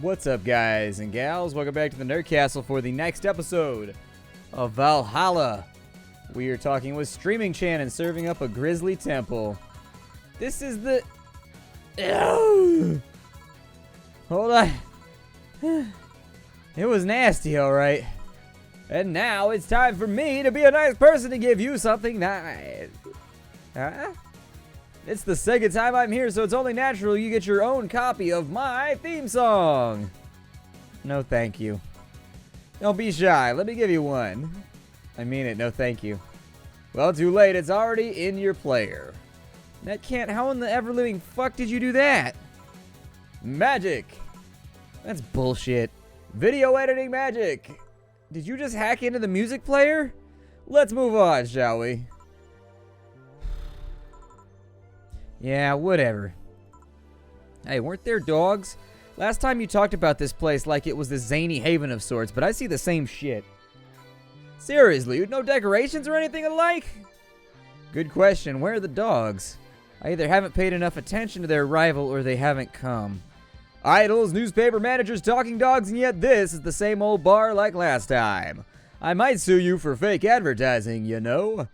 What's up, guys and gals? Welcome back to the Nerd Castle for the next episode of Valhalla. We are talking with Streaming Chan and serving up a Grizzly Temple. This is the... Hold on. It was nasty, alright. And now it's time for me to be a nice person to give you something nice. Huh? It's the second time I'm here, so it's only natural you get your own copy of my theme song. No, thank you. Don't be shy. Let me give you one. I mean it. No, thank you. Well, too late. It's already in your player. That can't... How in the ever-living fuck did you do that? Magic. That's bullshit. Video editing magic. Did you just hack into the music player? Let's move on, shall we? Yeah, whatever. Hey, weren't there dogs? Last time you talked about this place like it was the zany haven of sorts, but I see the same shit. Seriously, no decorations or anything alike? Good question. Where are the dogs? I either haven't paid enough attention to their arrival or they haven't come. Idols, newspaper managers, talking dogs, and yet this is the same old bar like last time. I might sue you for fake advertising, you know?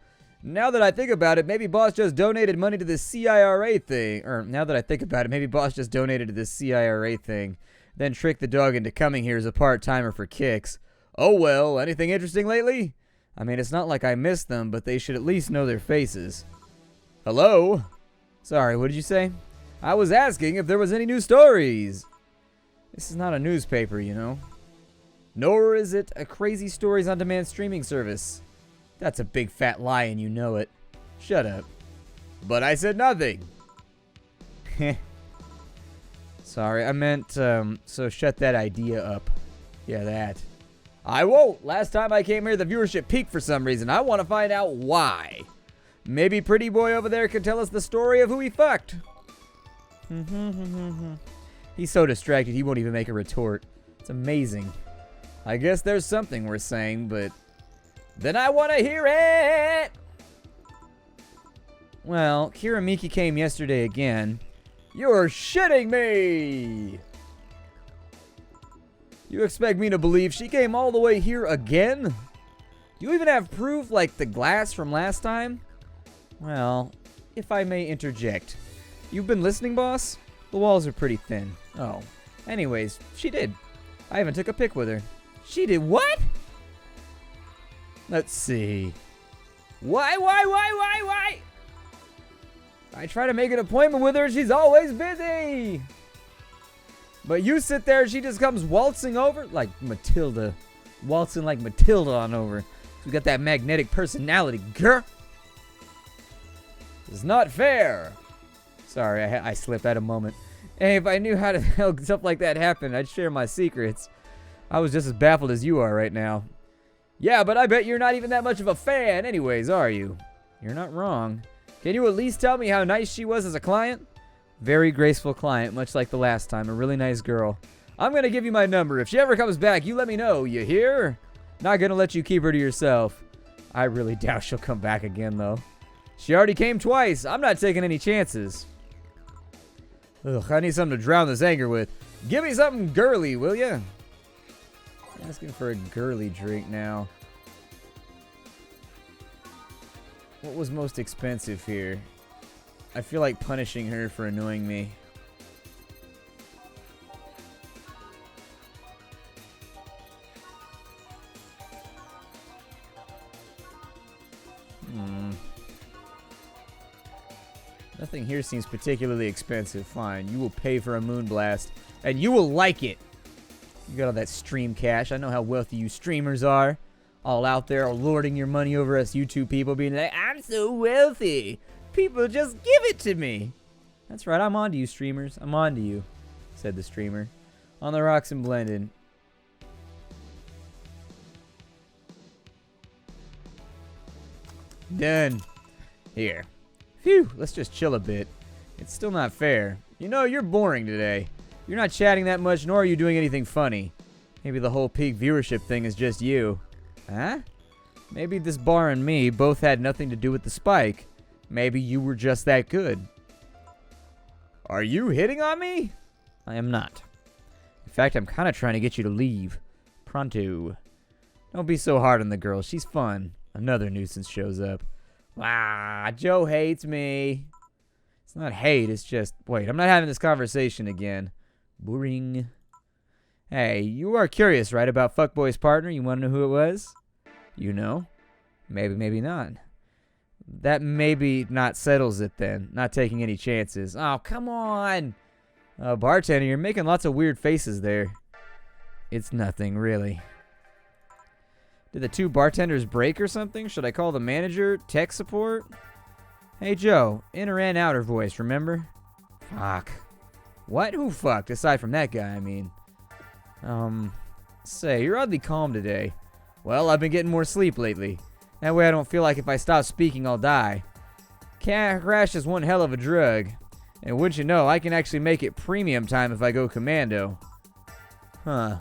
Now that I think about it, maybe boss just donated money to this CIRA thing. Or, now that I think about it, maybe boss just donated to this CIRA thing. Then tricked the dog into coming here as a part-timer for kicks. Oh well, anything interesting lately? I mean, it's not like I missed them, but they should at least know their faces. Hello? Sorry, what did you say? I was asking if there was any new stories. This is not a newspaper, you know. Nor is it a crazy stories on demand streaming service. That's a big fat lie and you know it. Shut up. But I said nothing. Sorry, I meant, so shut that idea up. Yeah, that. I won't. Last time I came here, the viewership peaked for some reason. I want to find out why. Maybe Pretty Boy over there could tell us the story of who he fucked. He's so distracted he won't even make a retort. It's amazing. I guess there's something worth saying, but... Then I want to hear it! Well, Kiramiki came yesterday again. You're shitting me! You expect me to believe she came all the way here again? Do you even have proof like the glass from last time? Well, if I may interject. You've been listening, boss? The walls are pretty thin. Oh. Anyways, she did. I even took a pic with her. She did what? Let's see. Why? I try to make an appointment with her, she's always busy. But you sit there and she just comes waltzing over like Matilda. Waltzing like Matilda on over. You got that magnetic personality, girl. It's not fair. Sorry, I slipped at a moment. Hey, if I knew how to help stuff like that happen, I'd share my secrets. I was just as baffled as you are right now. Yeah, but I bet you're not even that much of a fan anyways, are you? You're not wrong. Can you at least tell me how nice she was as a client? Very graceful client, much like the last time. A really nice girl. I'm gonna give you my number. If she ever comes back, you let me know. You hear? Not gonna let you keep her to yourself. I really doubt she'll come back again, though. She already came twice. I'm not taking any chances. Ugh, I need something to drown this anger with. Give me something girly, will ya? Asking for a girly drink now. What was most expensive here? I feel like punishing her for annoying me. Nothing here seems particularly expensive. Fine, you will pay for a moonblast, and you will like it. You got all that stream cash. I know how wealthy you streamers are. All out there lording your money over us YouTube people being like, I'm so wealthy. People just give it to me. That's right, I'm on to you, streamers. I'm on to you, said the streamer. On the rocks and blended. Done. Here. Phew, let's just chill a bit. It's still not fair. You know, you're boring today. You're not chatting that much, nor are you doing anything funny. Maybe the whole peak viewership thing is just you. Huh? Maybe this bar and me both had nothing to do with the spike. Maybe you were just that good. Are you hitting on me? I am not. In fact, I'm kind of trying to get you to leave. Pronto. Don't be so hard on the girl. She's fun. Another nuisance shows up. Ah, Joe hates me. It's not hate, it's just... Wait, I'm not having this conversation again. Boring. Hey, you are curious, right, about Fuckboy's partner? You want to know who it was? You know? Maybe, maybe not. That maybe not settles it then. Not taking any chances. Oh, come on! Bartender, you're making lots of weird faces there. It's nothing, really. Did the two bartenders break or something? Should I call the manager? Tech support? Hey, Joe. Inner and outer voice, remember? Fuck. What? Who fucked? Aside from that guy, I mean. Say, you're oddly calm today. Well, I've been getting more sleep lately. That way I don't feel like if I stop speaking, I'll die. Cat crash is one hell of a drug. And wouldn't you know, I can actually make it premium time if I go commando. Huh.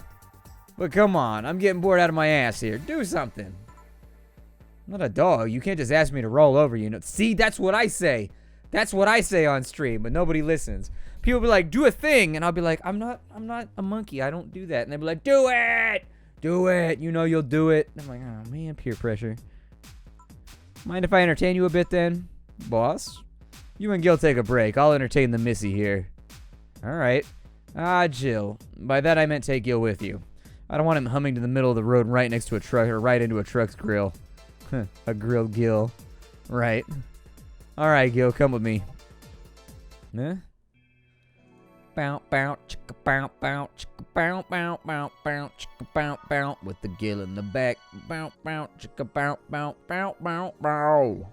But come on, I'm getting bored out of my ass here. Do something. I'm not a dog. You can't just ask me to roll over, you know. See, that's what I say. That's what I say on stream, but nobody listens. People be like, do a thing, and I'll be like, I'm not a monkey. I don't do that. And they'll be like, do it! Do it! You know you'll do it. And I'm like, oh man, peer pressure. Mind if I entertain you a bit then? Boss? You and Gil take a break. I'll entertain the missy here. Alright. Ah, Jill. By that I meant take Gil with you. I don't want him humming to the middle of the road right next to a truck or right into a truck's grill. A grilled Gil. Right. Alright, Gil, come with me. Huh? Bow, bow, chicka, bow, bow, chicka, bow, bow, bow, bow, chicka, bow, bow, with the Gil in the back. Bow, bow, chicka, bow, bow, bow, bow, bow.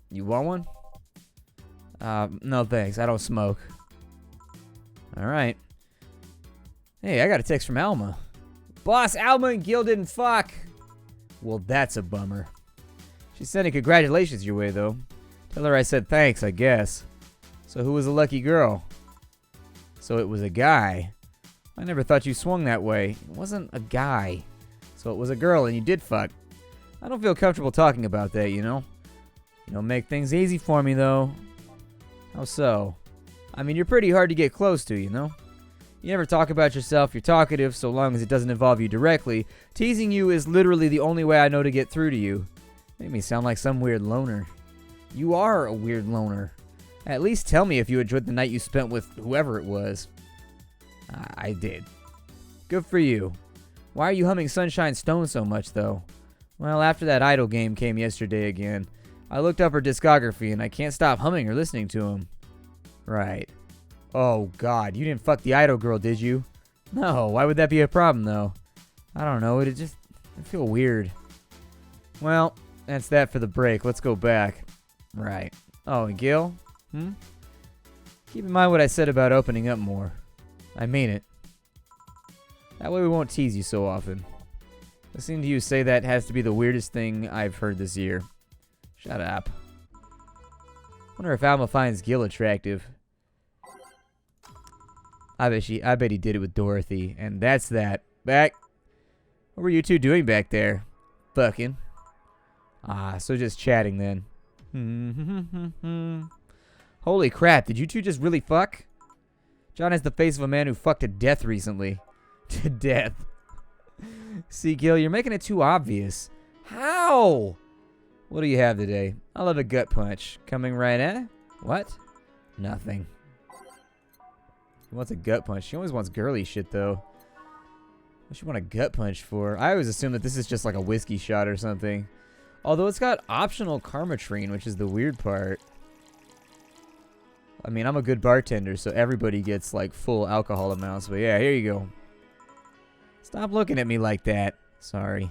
You want one? No thanks. I don't smoke. Alright. Hey, I got a text from Alma. Boss, Alma and Gil didn't fuck. Well, that's a bummer. She's sending congratulations your way, though. Tell her I said thanks, I guess. So who was the lucky girl? So it was a guy. I never thought you swung that way. It wasn't a guy. So it was a girl and you did fuck. I don't feel comfortable talking about that, you know? You don't make things easy for me, though. How so? I mean, you're pretty hard to get close to, you know? You never talk about yourself, you're talkative, so long as it doesn't involve you directly. Teasing you is literally the only way I know to get through to you. Make me sound like some weird loner. You are a weird loner. At least tell me if you enjoyed the night you spent with whoever it was. I did. Good for you. Why are you humming Sunshine Stone so much, though? Well, after that Idol game came yesterday again, I looked up her discography and I can't stop humming or listening to him. Right. Oh, God, you didn't fuck the Idol girl, did you? No, why would that be a problem, though? I don't know, I feel weird. Well, that's that for the break. Let's go back. Right. Oh, and Gil? Keep in mind what I said about opening up more. I mean it. That way we won't tease you so often. Listening to you say that has to be the weirdest thing I've heard this year. Shut up. Wonder if Alma finds Gil attractive. I bet he did it with Dorothy, and that's that. Back. What were you two doing back there? Fucking. Ah, so just chatting then. Holy crap, did you two just really fuck? John has the face of a man who fucked to death recently. To death. See, Gil, you're making it too obvious. How? What do you have today? I'll have a gut punch. Coming right in? What? Nothing. He wants a gut punch. She always wants girly shit, though. What she want a gut punch for? I always assume that this is just like a whiskey shot or something. Although it's got optional karmatrine, which is the weird part. I mean, I'm a good bartender, so everybody gets, like, full alcohol amounts. But yeah, here you go. Stop looking at me like that. Sorry.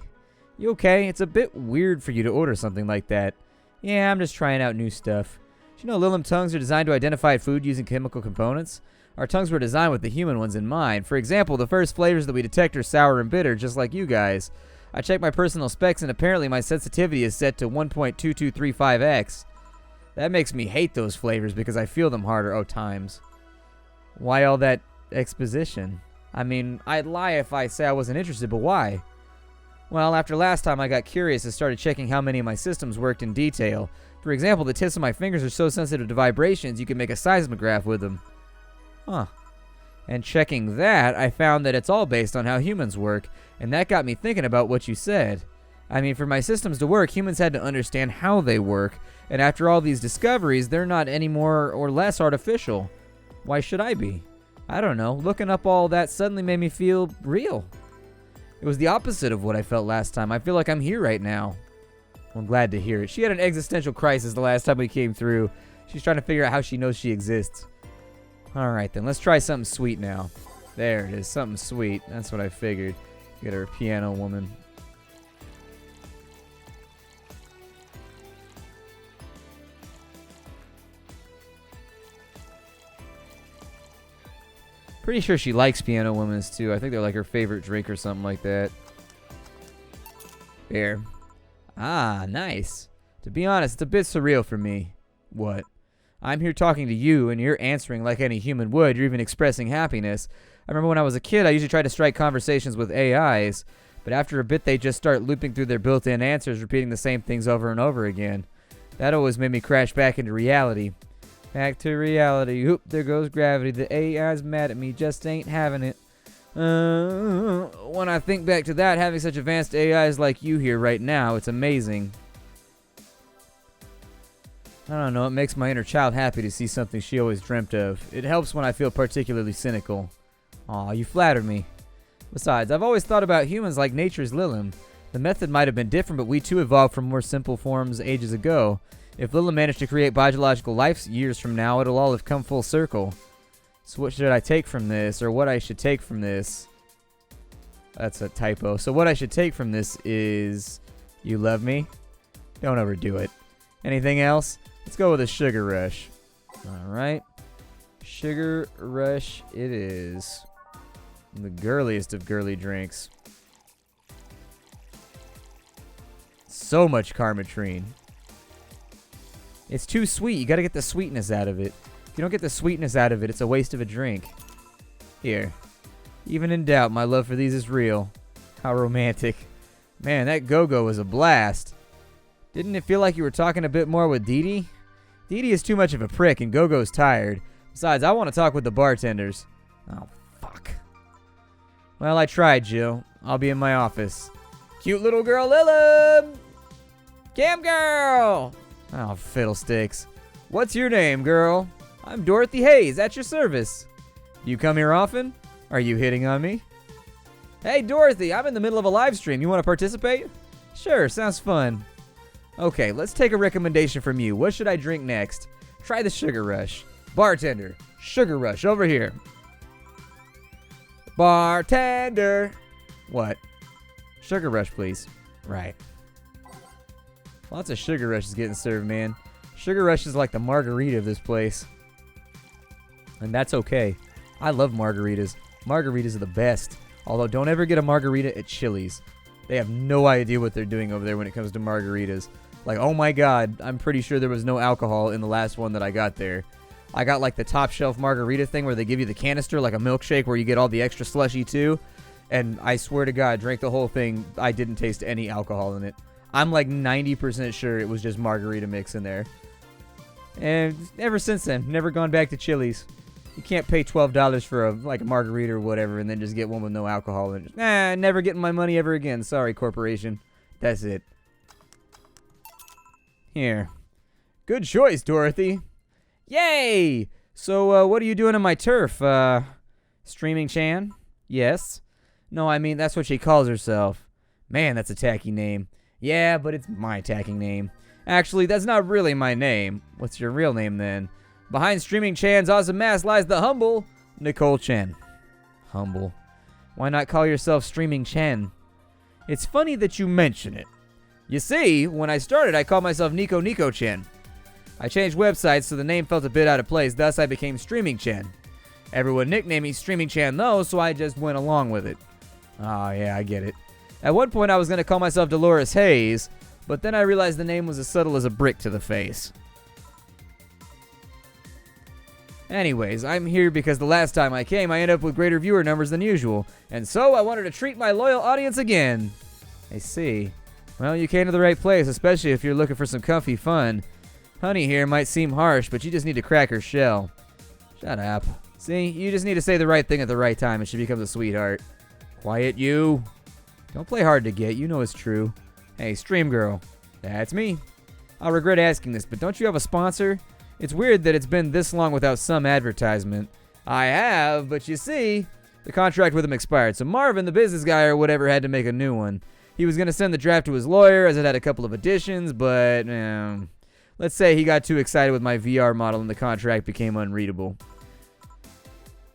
You okay? It's a bit weird for you to order something like that. Yeah, I'm just trying out new stuff. Did you know Lilim tongues are designed to identify food using chemical components? Our tongues were designed with the human ones in mind. For example, the first flavors that we detect are sour and bitter, just like you guys. I checked my personal specs, and apparently my sensitivity is set to 1.2235x. That makes me hate those flavors because I feel them harder. Oh, times. Why all that exposition? I mean, I'd lie if I say I wasn't interested, but why? Well, after last time I got curious and started checking how many of my systems worked in detail. For example, the tips of my fingers are so sensitive to vibrations you can make a seismograph with them. Huh. And checking that, I found that it's all based on how humans work, and that got me thinking about what you said. I mean, for my systems to work, humans had to understand how they work, and after all these discoveries, they're not any more or less artificial. Why should I be? I don't know. Looking up all that suddenly made me feel real. It was the opposite of what I felt last time. I feel like I'm here right now. I'm glad to hear it. She had an existential crisis the last time we came through. She's trying to figure out how she knows she exists. Alright then, let's try something sweet now. There it is, something sweet. That's what I figured. Get her a piano woman. Pretty sure she likes piano women too. I think they're like her favorite drink or something like that. There. Ah, nice. To be honest, it's a bit surreal for me. What? I'm here talking to you, and you're answering like any human would. You're even expressing happiness. I remember when I was a kid, I usually tried to strike conversations with AIs, but after a bit, they just start looping through their built-in answers, repeating the same things over and over again. That always made me crash back into reality. Back to reality. Oop, there goes gravity. The AI's mad at me, just ain't having it. When I think back to that, having such advanced AIs like you here right now, it's amazing. I don't know, it makes my inner child happy to see something she always dreamt of. It helps when I feel particularly cynical. Aw, you flatter me. Besides, I've always thought about humans like nature's Lilim. The method might have been different, but we too evolved from more simple forms ages ago. If Lilim managed to create biological life years from now, it'll all have come full circle. So what should I take from this, or what I should take from this? That's a typo. So what I should take from this is, you love me? Don't overdo it. Anything else? Let's go with a sugar rush. Alright. Sugar rush it is. The girliest of girly drinks. So much Carmetrine. It's too sweet. You gotta get the sweetness out of it. If you don't get the sweetness out of it, it's a waste of a drink. Here. Even in doubt, my love for these is real. How romantic. Man, that go-go was a blast. Didn't it feel like you were talking a bit more with Dee Dee? Dee Dee is too much of a prick and Go-Go's tired. Besides, I want to talk with the bartenders. Oh, fuck. Well, I tried, Jill. I'll be in my office. Cute little girl Lilum! Cam girl! Oh, fiddlesticks. What's your name, girl? I'm Dorothy Hayes, at your service. You come here often? Are you hitting on me? Hey, Dorothy, I'm in the middle of a live stream. You want to participate? Sure, sounds fun. Okay, let's take a recommendation from you. What should I drink next? Try the Sugar Rush. Bartender, Sugar Rush, over here. Bartender. What? Sugar Rush, please. Right. Lots of Sugar Rush is getting served, man. Sugar Rush is like the margarita of this place. And that's okay. I love margaritas. Margaritas are the best. Although, don't ever get a margarita at Chili's. They have no idea what they're doing over there when it comes to margaritas. Like, oh my god, I'm pretty sure there was no alcohol in the last one that I got there. I got like the top shelf margarita thing where they give you the canister, like a milkshake where you get all the extra slushy too. And I swear to god, drank the whole thing. I didn't taste any alcohol in it. I'm like 90% sure it was just margarita mix in there. And ever since then, never gone back to Chili's. You can't pay $12 for a margarita or whatever and then just get one with no alcohol. And just, never getting my money ever again. Sorry, corporation. That's it. Here. Good choice, Dorothy. Yay! So, what are you doing on my turf? Streaming Chan? Yes. No, I mean, that's what she calls herself. Man, that's a tacky name. Yeah, but it's my tacky name. Actually, that's not really my name. What's your real name, then? Behind Streaming Chan's awesome mask lies the humble Nicole Chen. Humble. Why not call yourself Streaming Chen? It's funny that you mention it. You see, when I started, I called myself Nico Chen. I changed websites so the name felt a bit out of place, thus I became Streaming Chen. Everyone nicknamed me Streaming Chan though, so I just went along with it. Oh yeah, I get it. At one point I was going to call myself Dolores Hayes, but then I realized the name was as subtle as a brick to the face. Anyways, I'm here because the last time I came, I ended up with greater viewer numbers than usual, and so I wanted to treat my loyal audience again. I see. Well, you came to the right place, especially if you're looking for some comfy fun. Honey here might seem harsh, but you just need to crack her shell. Shut up. See, you just need to say the right thing at the right time and she becomes a sweetheart. Quiet, you. Don't play hard to get, you know it's true. Hey, Stream Girl. That's me. I'll regret asking this, but don't you have a sponsor? It's weird that it's been this long without some advertisement. I have, but you see, the contract with him expired, so Marvin, the business guy or whatever, had to make a new one. He was going to send the draft to his lawyer as it had a couple of additions, but let's say he got too excited with my VR model and the contract became unreadable.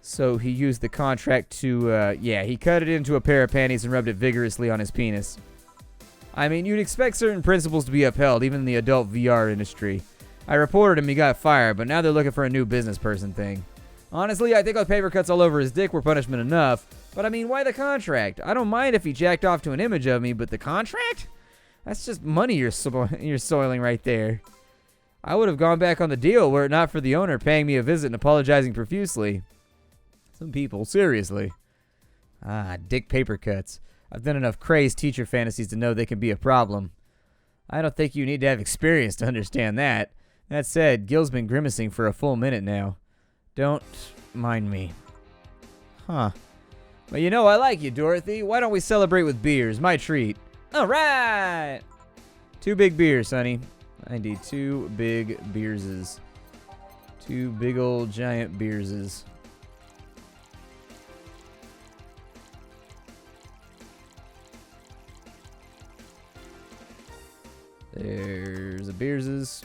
So he used the contract to, he cut it into a pair of panties and rubbed it vigorously on his penis. I mean, you'd expect certain principles to be upheld, even in the adult VR industry. I reported him, he got fired, but now they're looking for a new business person thing. Honestly, I think those paper cuts all over his dick were punishment enough, but I mean, why the contract? I don't mind if he jacked off to an image of me, but the contract? That's just money you're soiling right there. I would have gone back on the deal were it not for the owner paying me a visit and apologizing profusely. Some people, seriously. Dick paper cuts. I've done enough crazed teacher fantasies to know they can be a problem. I don't think you need to have experience to understand that. That said, Gil's been grimacing for a full minute now. Don't mind me. Huh. But you know I like you, Dorothy. Why don't we celebrate with beers? My treat. All right. 2 big beers, honey. I need 2 big beerses. 2 big old giant beerses. There's the beerses.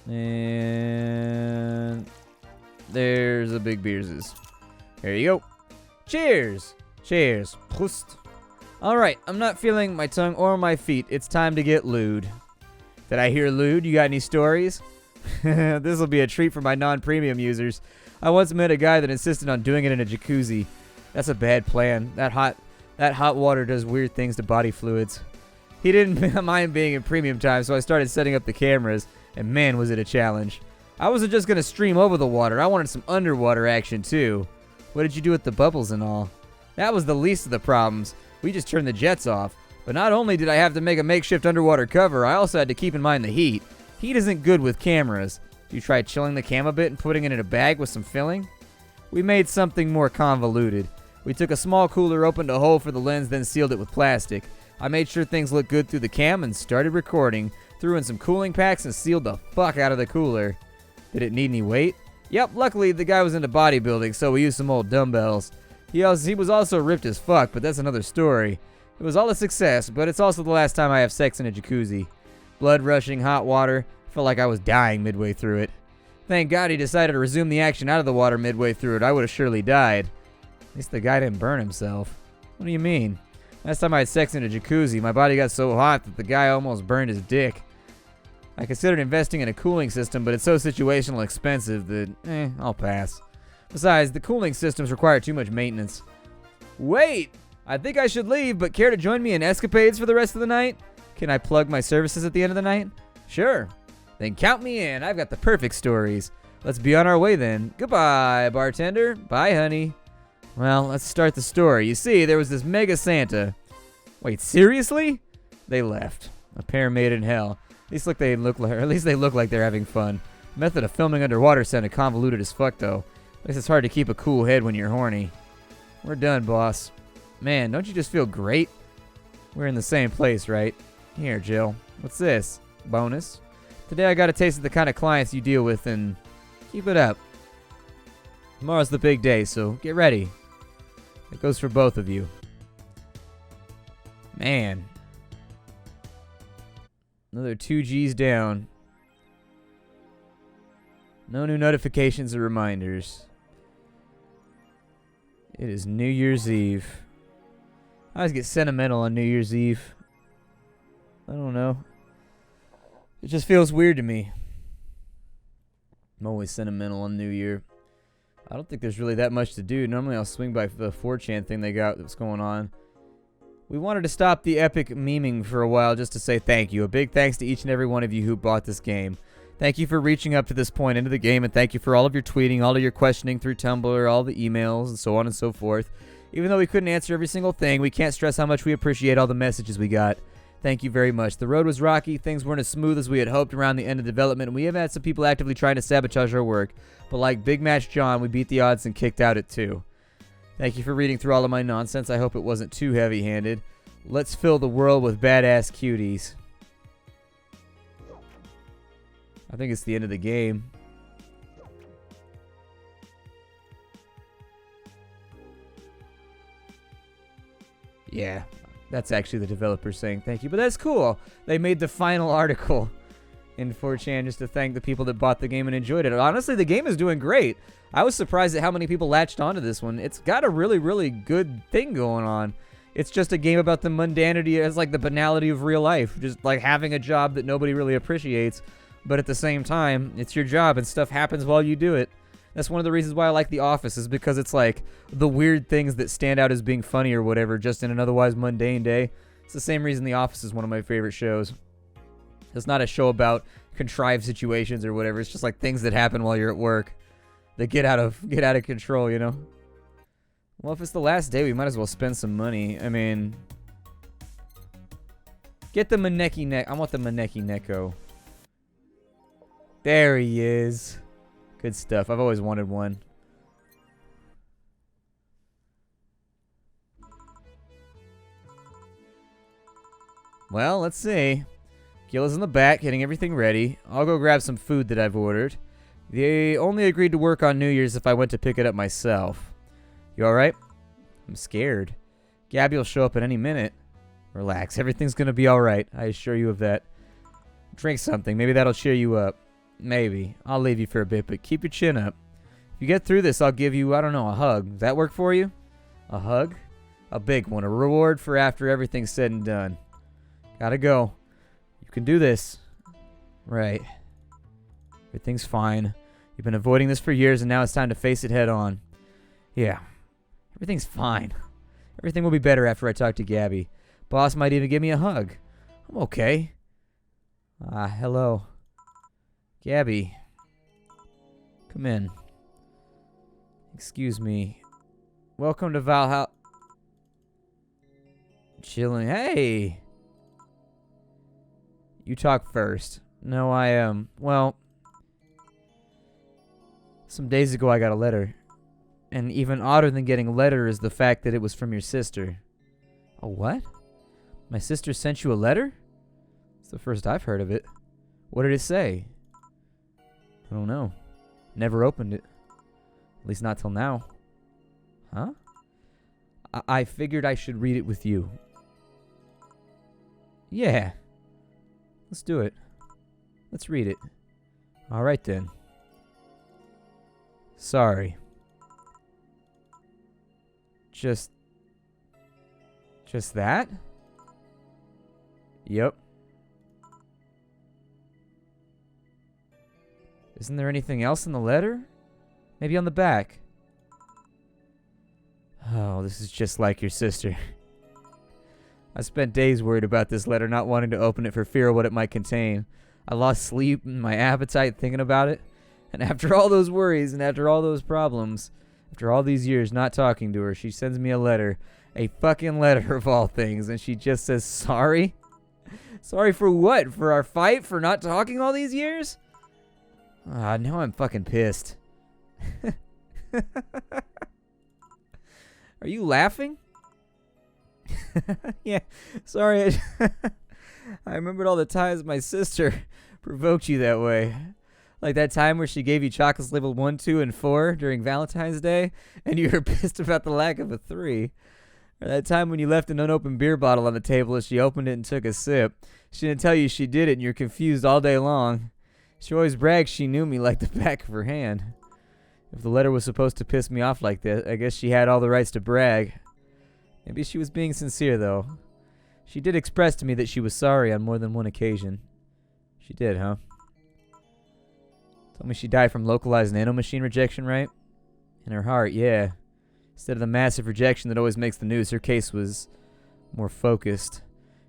And there's the big beerses. There you go. Cheers. Cheers. Prost. Alright, I'm not feeling my tongue or my feet. It's time to get lewd. Did I hear lewd? You got any stories? This will be a treat for my non-premium users. I once met a guy that insisted on doing it in a jacuzzi. That's a bad plan. That hot water does weird things to body fluids. He didn't mind being in premium time, so I started setting up the cameras, and man, was it a challenge. I wasn't just going to stream over the water. I wanted some underwater action, too. What did you do with the bubbles and all? That was the least of the problems. We just turned the jets off. But not only did I have to make a makeshift underwater cover, I also had to keep in mind the heat. Heat isn't good with cameras. Do you try chilling the cam a bit and putting it in a bag with some filling? We made something more convoluted. We took a small cooler, opened a hole for the lens, then sealed it with plastic. I made sure things looked good through the cam and started recording. Threw in some cooling packs and sealed the fuck out of the cooler. Did it need any weight? Yep, luckily the guy was into bodybuilding, so we used some old dumbbells. He was also ripped as fuck, but that's another story. It was all a success, but it's also the last time I have sex in a jacuzzi. Blood rushing, hot water. Felt like I was dying midway through it. Thank God he decided to resume the action out of the water midway through it. I would have surely died. At least the guy didn't burn himself. What do you mean? Last time I had sex in a jacuzzi, my body got so hot that the guy almost burned his dick. I considered investing in a cooling system, but it's so situational and expensive that, I'll pass. Besides, the cooling systems require too much maintenance. Wait! I think I should leave, but care to join me in escapades for the rest of the night? Can I plug my services at the end of the night? Sure. Then count me in. I've got the perfect stories. Let's be on our way then. Goodbye, bartender. Bye, honey. Well, let's start the story. You see, there was this mega Santa. Wait, seriously? They left. A pair made in hell. At least they look like they're having fun. The method of filming underwater sounded convoluted as fuck, though. At least it's hard to keep a cool head when you're horny. We're done, boss. Man, don't you just feel great? We're in the same place, right? Here, Jill. What's this? Bonus. Today I got a taste of the kind of clients you deal with, and keep it up. Tomorrow's the big day, so get ready. It goes for both of you. Man. Another 2 G's down. No new notifications or reminders. It is New Year's Eve. I always get sentimental on New Year's Eve. I don't know. It just feels weird to me. I'm always sentimental on New Year. I don't think there's really that much to do. Normally I'll swing by the 4chan thing they got that's going on. We wanted to stop the epic memeing for a while just to say thank you. A big thanks to each and every one of you who bought this game. Thank you for reaching up to this point into the game, and thank you for all of your tweeting, all of your questioning through Tumblr, all the emails, and so on and so forth. Even though we couldn't answer every single thing, we can't stress how much we appreciate all the messages we got. Thank you very much. The road was rocky, things weren't as smooth as we had hoped around the end of development, and we have had some people actively trying to sabotage our work. But like Big Match John, we beat the odds and kicked out at 2. Thank you for reading through all of my nonsense. I hope it wasn't too heavy-handed. Let's fill the world with badass cuties. I think it's the end of the game. Yeah, that's actually the developer saying thank you. But that's cool. They made the final article in 4chan just to thank the people that bought the game and enjoyed it. Honestly, the game is doing great. I was surprised at how many people latched onto this one. It's got a really, really good thing going on. It's just a game about the mundanity, it's like the banality of real life. Just like having a job that nobody really appreciates. But at the same time, it's your job and stuff happens while you do it. That's one of the reasons why I like The Office, is because it's like the weird things that stand out as being funny or whatever just in an otherwise mundane day. It's the same reason The Office is one of my favorite shows. It's not a show about contrived situations or whatever. It's just like things that happen while you're at work that get out of control, you know? Well, if it's the last day, we might as well spend some money. I mean, get the Maneki Neko. I want the Maneki Neko. There he is. Good stuff. I've always wanted one. Well, let's see. Gil is in the back, getting everything ready. I'll go grab some food that I've ordered. They only agreed to work on New Year's if I went to pick it up myself. You alright? I'm scared. Gabby will show up at any minute. Relax. Everything's gonna be alright. I assure you of that. Drink something. Maybe that'll cheer you up. Maybe. I'll leave you for a bit, but keep your chin up. If you get through this, I'll give you, I don't know, a hug. Does that work for you? A hug? A big one. A reward for after everything's said and done. Gotta go. You can do this. Right. Everything's fine. You've been avoiding this for years, and now it's time to face it head on. Yeah. Everything's fine. Everything will be better after I talk to Gabby. Boss might even give me a hug. I'm okay. Hello. Gabby. Come in. Excuse me. Welcome to Valhalla. Chilling. Hey! You talk first. No, well, some days ago I got a letter. And even odder than getting a letter is the fact that it was from your sister. A what? My sister sent you a letter? It's the first I've heard of it. What did it say? I don't know. Never opened it. At least not till now. Huh? I figured I should read it with you. Yeah. Let's do it. Let's read it. Alright then. Sorry. Just that? Yep. Isn't there anything else in the letter? Maybe on the back. Oh, this is just like your sister. I spent days worried about this letter, not wanting to open it for fear of what it might contain. I lost sleep and my appetite thinking about it. And after all those worries and after all those problems, after all these years not talking to her, she sends me a letter. A fucking letter of all things. And she just says, sorry? Sorry for what? For our fight? For not talking all these years? Now I'm fucking pissed. Are you laughing? Yeah, sorry. I remembered all the times my sister provoked you that way. Like that time where she gave you chocolates labeled 1, 2, and 4 during Valentine's Day, and you were pissed about the lack of a 3. Or that time when you left an unopened beer bottle on the table as she opened it and took a sip. She didn't tell you she did it, and you're confused all day long. She always brags she knew me like the back of her hand. If the letter was supposed to piss me off like that, I guess she had all the rights to brag. Maybe she was being sincere, though. She did express to me that she was sorry on more than one occasion. She did, huh? Told me she died from localized nanomachine rejection, right? In her heart, yeah. Instead of the massive rejection that always makes the news, her case was more focused.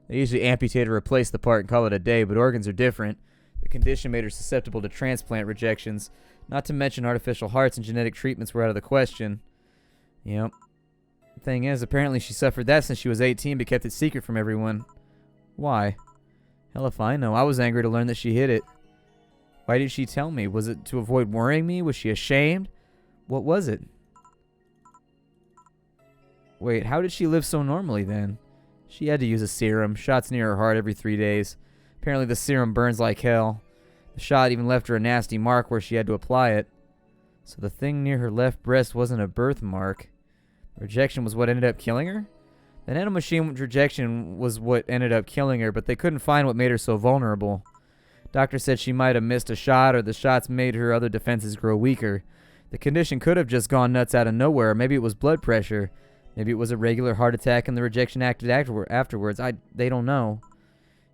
They usually amputate or replace the part and call it a day, but organs are different. The condition made her susceptible to transplant rejections, not to mention artificial hearts and genetic treatments were out of the question. Yep. The thing is, apparently she suffered that since she was 18 but kept it secret from everyone. Why? Hell if I know. I was angry to learn that she hid it. Why did she tell me? Was it to avoid worrying me? Was she ashamed? What was it? Wait, how did she live so normally then? She had to use a serum. Shots near her heart every 3 days. Apparently the serum burns like hell. The shot even left her a nasty mark where she had to apply it. So the thing near her left breast wasn't a birthmark. Rejection was what ended up killing her? The nanomachine rejection was what ended up killing her, but they couldn't find what made her so vulnerable. Doctor said she might have missed a shot, or the shots made her other defenses grow weaker. The condition could have just gone nuts out of nowhere. Maybe it was blood pressure. Maybe it was a regular heart attack and the rejection acted afterwards. They don't know.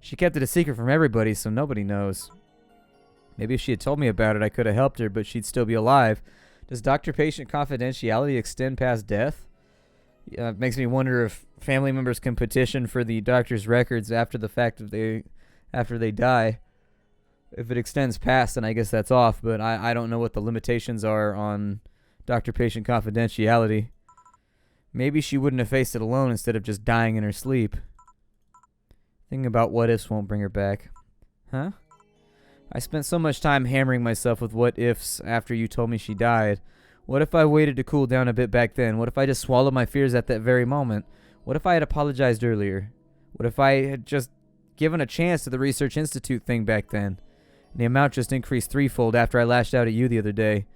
She kept it a secret from everybody, so nobody knows. Maybe if she had told me about it, I could have helped her, but she'd still be alive. Does doctor-patient confidentiality extend past death? It makes me wonder if family members can petition for the doctor's records after the fact after they die. If it extends past, then I guess that's off, but I don't know what the limitations are on doctor-patient confidentiality. Maybe she wouldn't have faced it alone instead of just dying in her sleep. Thinking about what ifs won't bring her back. Huh? I spent so much time hammering myself with what ifs after you told me she died. What if I waited to cool down a bit back then? What if I just swallowed my fears at that very moment? What if I had apologized earlier? What if I had just given a chance to the Research Institute thing back then? And the amount just increased threefold after I lashed out at you the other day.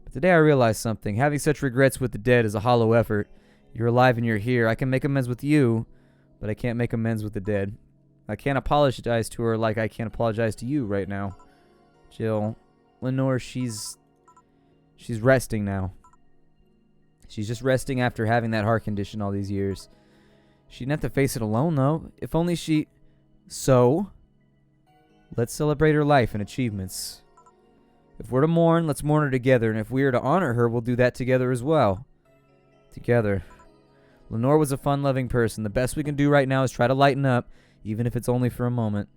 But today I realized something. Having such regrets with the dead is a hollow effort. You're alive and you're here. I can make amends with you, but I can't make amends with the dead. I can't apologize to her like I can't apologize to you right now. Jill, Lenore, she's resting now. She's just resting after having that heart condition all these years. She didn't have to face it alone, though. If only she... So, let's celebrate her life and achievements. If we're to mourn, let's mourn her together. And if we are to honor her, we'll do that together as well. Together. Lenore was a fun-loving person. The best we can do right now is try to lighten up, even if it's only for a moment.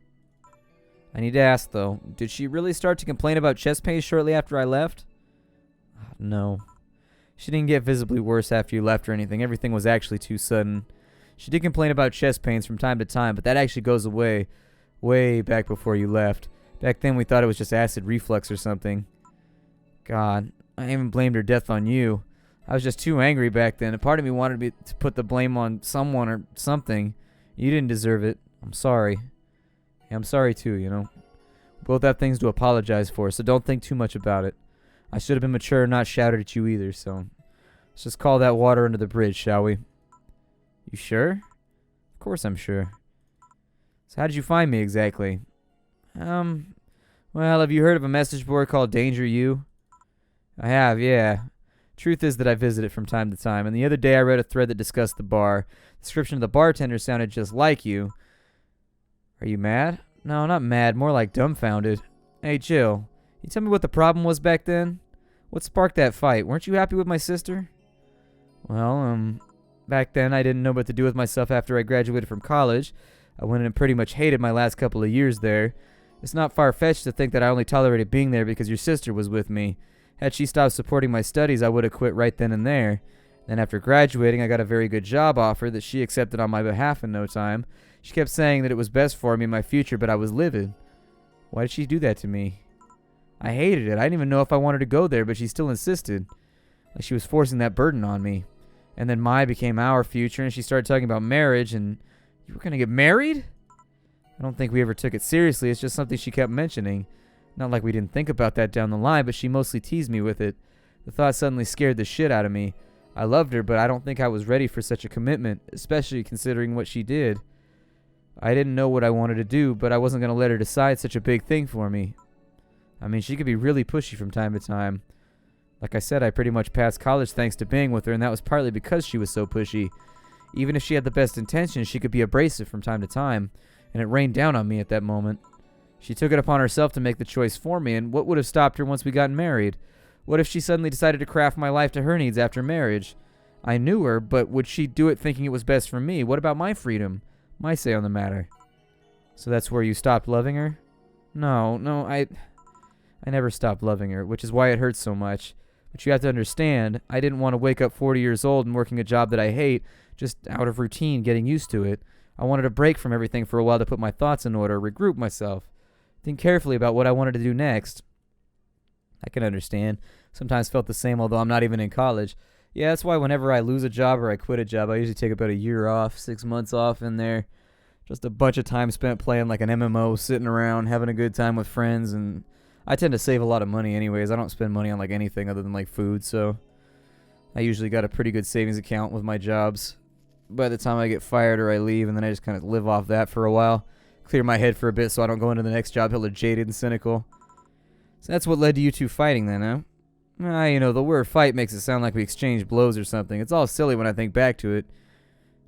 I need to ask, though, did she really start to complain about chest pains shortly after I left? No. She didn't get visibly worse after you left or anything. Everything was actually too sudden. She did complain about chest pains from time to time, but that actually goes away way back before you left. Back then we thought it was just acid reflux or something. God, I even blamed her death on you. I was just too angry back then. A part of me wanted me to put the blame on someone or something. You didn't deserve it. I'm sorry. Yeah, I'm sorry too, you know. We both have things to apologize for, so don't think too much about it. I should have been mature and not shouted at you either, so let's just call that water under the bridge, shall we? You sure? Of course I'm sure. So how did you find me exactly? Well, have you heard of a message board called Danger U? I have, yeah. Truth is that I visit it from time to time, and the other day I read a thread that discussed the bar. The description of the bartender sounded just like you. Are you mad? No, not mad, more like dumbfounded. Hey, Jill, you tell me what the problem was back then? What sparked that fight? Weren't you happy with my sister? Well, back then I didn't know what to do with myself after I graduated from college. I went in and pretty much hated my last couple of years there. It's not far-fetched to think that I only tolerated being there because your sister was with me. Had she stopped supporting my studies, I would have quit right then and there. Then after graduating, I got a very good job offer that she accepted on my behalf in no time. She kept saying that it was best for me in my future, but I was livid. Why did she do that to me? I hated it. I didn't even know if I wanted to go there, but she still insisted. Like she was forcing that burden on me. And then my became our future, and she started talking about marriage, and you were going to get married? I don't think we ever took it seriously. It's just something she kept mentioning. Not like we didn't think about that down the line, but she mostly teased me with it. The thought suddenly scared the shit out of me. I loved her, but I don't think I was ready for such a commitment, especially considering what she did. I didn't know what I wanted to do, but I wasn't going to let her decide such a big thing for me. I mean, she could be really pushy from time to time. Like I said, I pretty much passed college thanks to being with her, and that was partly because she was so pushy. Even if she had the best intentions, she could be abrasive from time to time, and it rained down on me at that moment. She took it upon herself to make the choice for me, and what would have stopped her once we got married? What if she suddenly decided to craft my life to her needs after marriage? I knew her, but would she do it thinking it was best for me? What about my freedom? My say on the matter. So that's where you stopped loving her? No, I never stopped loving her, which is why it hurts so much. But you have to understand, I didn't want to wake up 40 years old and working a job that I hate, just out of routine, getting used to it. I wanted a break from everything for a while to put my thoughts in order, regroup myself, think carefully about what I wanted to do next. I can understand. Sometimes felt the same, although I'm not even in college. Yeah, that's why whenever I lose a job or I quit a job, I usually take about a year off, 6 months off in there. Just a bunch of time spent playing like an MMO, sitting around, having a good time with friends, and I tend to save a lot of money anyways. I don't spend money on like anything other than like food, so I usually got a pretty good savings account with my jobs by the time I get fired or I leave, and then I just kind of live off that for a while. Clear my head for a bit so I don't go into the next job hella jaded and cynical. So that's what led to you two fighting then, huh? You know, the word fight makes it sound like we exchanged blows or something. It's all silly when I think back to it.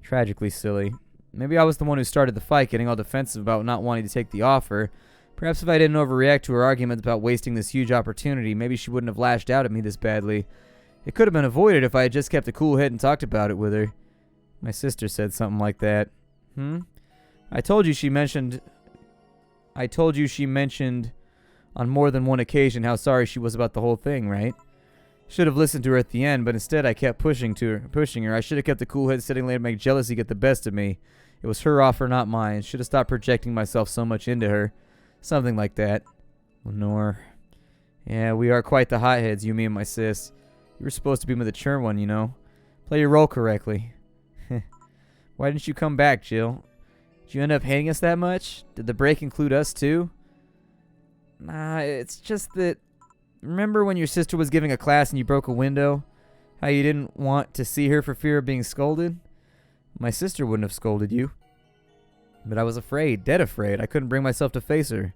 Tragically silly. Maybe I was the one who started the fight, getting all defensive about not wanting to take the offer. Perhaps if I didn't overreact to her arguments about wasting this huge opportunity, maybe she wouldn't have lashed out at me this badly. It could have been avoided if I had just kept a cool head and talked about it with her. My sister said something like that. I told you she mentioned on more than one occasion how sorry she was about the whole thing, right? Should have listened to her at the end, but instead I kept pushing her. I should have kept the cool head sitting there to make jealousy get the best of me. It was her offer, not mine. Should have stopped projecting myself so much into her. Something like that. Lenore. Yeah, we are quite the hotheads, you, me, and my sis. You were supposed to be the mature one, you know. Play your role correctly. Why didn't you come back, Jill? Did you end up hating us that much? Did the break include us too? Nah, it's just that... Remember when your sister was giving a class and you broke a window? How you didn't want to see her for fear of being scolded? My sister wouldn't have scolded you. But I was afraid, dead afraid. I couldn't bring myself to face her.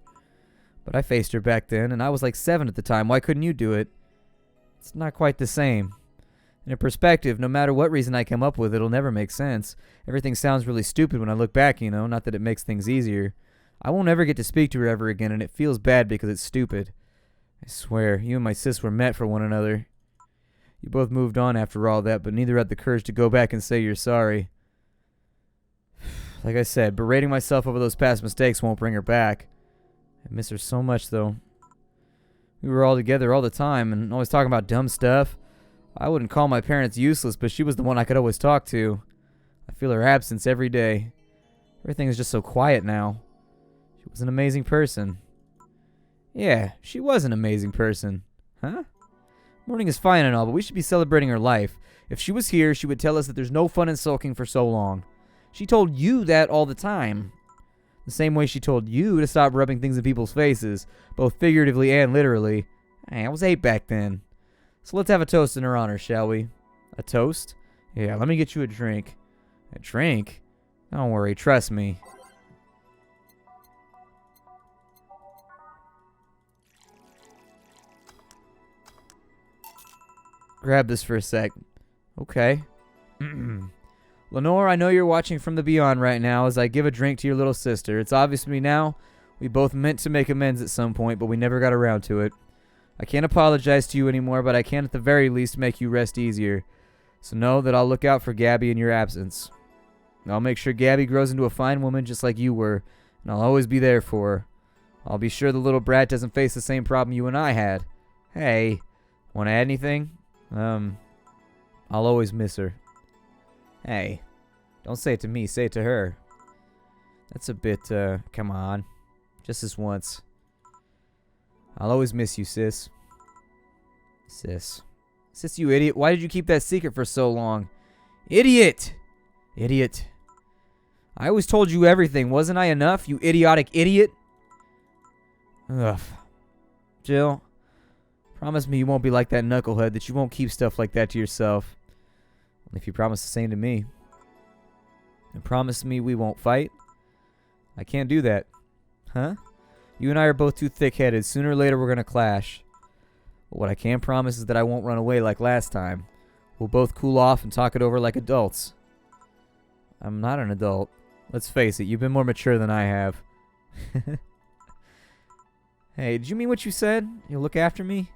But I faced her back then, and I was like 7 at the time. Why couldn't you do it? It's not quite the same. In a perspective, no matter what reason I come up with, it'll never make sense. Everything sounds really stupid when I look back, you know, not that it makes things easier. I won't ever get to speak to her ever again, and it feels bad because it's stupid. I swear, you and my sis were meant for one another. You both moved on after all that, but neither had the courage to go back and say you're sorry. Like I said, berating myself over those past mistakes won't bring her back. I miss her so much, though. We were all together all the time and always talking about dumb stuff. I wouldn't call my parents useless, but she was the one I could always talk to. I feel her absence every day. Everything is just so quiet now. She was an amazing person. Yeah, she was an amazing person. Huh? Mourning is fine and all, but we should be celebrating her life. If she was here, she would tell us that there's no fun in sulking for so long. She told you that all the time. The same way she told you to stop rubbing things in people's faces, both figuratively and literally. Hey, I was 8 back then. So let's have a toast in her honor, shall we? A toast? Yeah, let me get you a drink. A drink? Don't worry, trust me. Grab this for a sec. Okay. Lenore, I know you're watching from the beyond right now as I give a drink to your little sister. It's obvious to me now we both meant to make amends at some point, but we never got around to it. I can't apologize to you anymore, but I can at the very least make you rest easier. So know that I'll look out for Gabby in your absence. I'll make sure Gabby grows into a fine woman just like you were, and I'll always be there for her. I'll be sure the little brat doesn't face the same problem you and I had. Hey, want to add anything? I'll always miss her. Hey, don't say it to me, say it to her. That's a bit, come on. Just this once. I'll always miss you, sis. Sis, you idiot. Why did you keep that secret for so long? Idiot! Idiot. I always told you everything. Wasn't I enough, you idiotic idiot? Ugh. Jill, promise me you won't be like that knucklehead, that you won't keep stuff like that to yourself. If you promise the same to me. And promise me we won't fight. I can't do that. Huh? You and I are both too thick-headed. Sooner or later we're going to clash. But what I can promise is that I won't run away like last time. We'll both cool off and talk it over like adults. I'm not an adult. Let's face it, you've been more mature than I have. Hey, did you mean what you said? You'll look after me?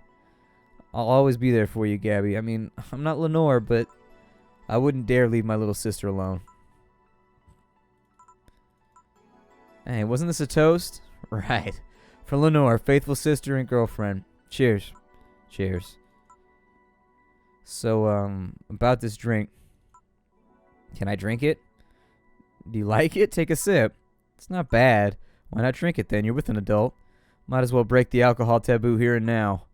I'll always be there for you, Gabby. I mean, I'm not Lenore, but I wouldn't dare leave my little sister alone. Hey, wasn't this a toast? Right. For Lenore, faithful sister and girlfriend. Cheers. Cheers. So, about this drink. Can I drink it? Do you like it? Take a sip. It's not bad. Why not drink it then? You're with an adult. Might as well break the alcohol taboo here and now.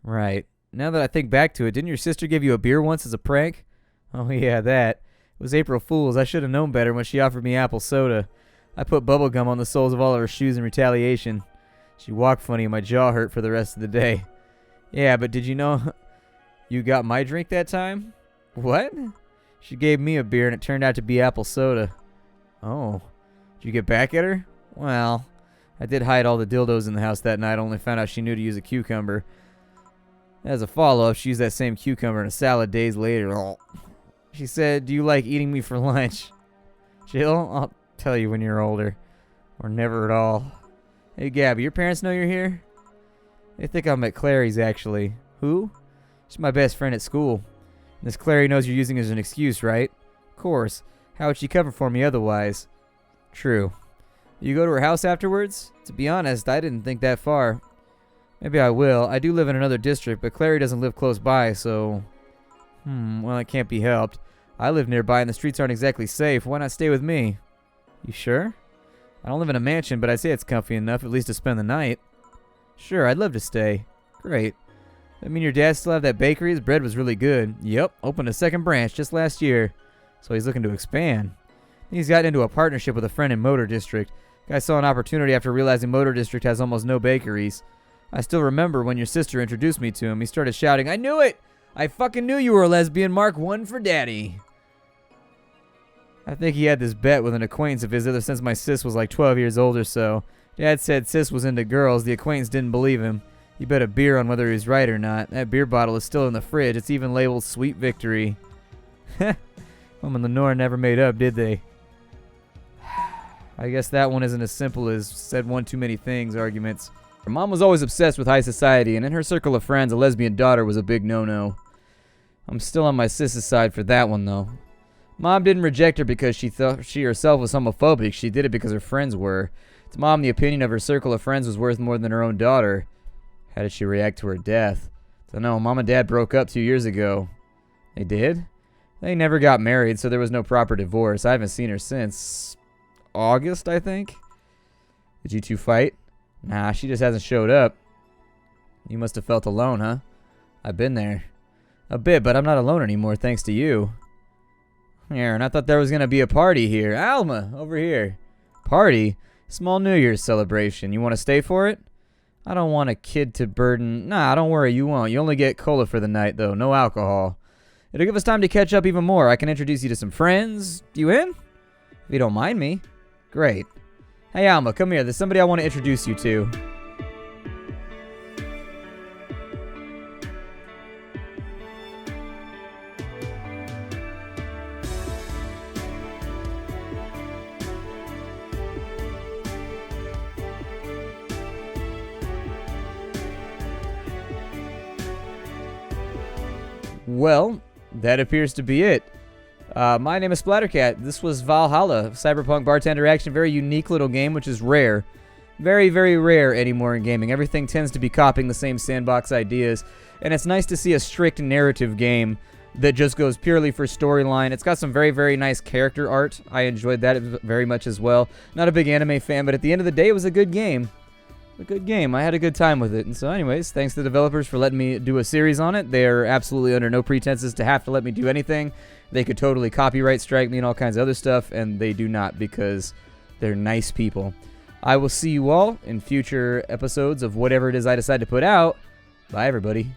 Right. Now that I think back to it, didn't your sister give you a beer once as a prank? Oh yeah, that. It was April Fool's. I should have known better when she offered me apple soda. I put bubble gum on the soles of all of her shoes in retaliation. She walked funny and my jaw hurt for the rest of the day. Yeah, but did you know you got my drink that time? What? She gave me a beer and it turned out to be apple soda. Oh. Did you get back at her? Well, I did hide all the dildos in the house that night, only found out she knew to use a cucumber. As a follow-up, she used that same cucumber in a salad days later. Oh. She said, do you like eating me for lunch? Jill, I'll tell you when you're older. Or never at all. Hey, Gabby, your parents know you're here? They think I'm at Clary's, actually. Who? She's my best friend at school. Miss Clary knows you're using it as an excuse, right? Of course. How would she cover for me otherwise? True. You go to her house afterwards? To be honest, I didn't think that far. Maybe I will. I do live in another district, but Clary doesn't live close by, so... well, it can't be helped. I live nearby and the streets aren't exactly safe. Why not stay with me? You sure? I don't live in a mansion, but I'd say it's comfy enough, at least to spend the night. Sure, I'd love to stay. Great. I mean, your dad still have that bakery? His bread was really good. Yep, opened a second branch just last year. So he's looking to expand. He's gotten into a partnership with a friend in Motor District. Guy saw an opportunity after realizing Motor District has almost no bakeries. I still remember when your sister introduced me to him. He started shouting, I knew it! I fucking knew you were a lesbian. Mark 1 for daddy. I think he had this bet with an acquaintance of his ever since my sis was like 12 years old or so. Dad said sis was into girls. The acquaintance didn't believe him. He bet a beer on whether he was right or not. That beer bottle is still in the fridge. It's even labeled Sweet Victory. Mom and Lenore never made up, did they? I guess that one isn't as simple as said one too many things arguments. Her mom was always obsessed with high society, and in her circle of friends, a lesbian daughter was a big no-no. I'm still on my sis's side for that one, though. Mom didn't reject her because she thought she herself was homophobic. She did it because her friends were. To Mom, the opinion of her circle of friends was worth more than her own daughter. How did she react to her death? Don't know. Mom and Dad broke up 2 years ago. They did? They never got married, so there was no proper divorce. I haven't seen her since August, I think. Did you two fight? Nah, she just hasn't showed up. You must have felt alone, huh? I've been there. A bit, but I'm not alone anymore, thanks to you. Aaron, I thought there was going to be a party here. Alma, over here. Party? Small New Year's celebration. You want to stay for it? I don't want a kid to burden... Nah, don't worry, you won't. You only get cola for the night, though. No alcohol. It'll give us time to catch up even more. I can introduce you to some friends. You in? If you don't mind me. Great. Hey, Alma, come here. There's somebody I want to introduce you to. Well, that appears to be it. My name is Splattercat. This was Valhalla, cyberpunk bartender action. Very unique little game, which is rare. Very, very rare anymore in gaming. Everything tends to be copying the same sandbox ideas. And it's nice to see a strict narrative game that just goes purely for storyline. It's got some very, very nice character art. I enjoyed that very much as well. Not a big anime fan, but at the end of the day, it was a good game. A good game. I had a good time with it. And so anyways, thanks to the developers for letting me do a series on it. They're absolutely under no pretenses to have to let me do anything. They could totally copyright strike me and all kinds of other stuff, and they do not because they're nice people. I will see you all in future episodes of whatever it is I decide to put out. Bye, everybody.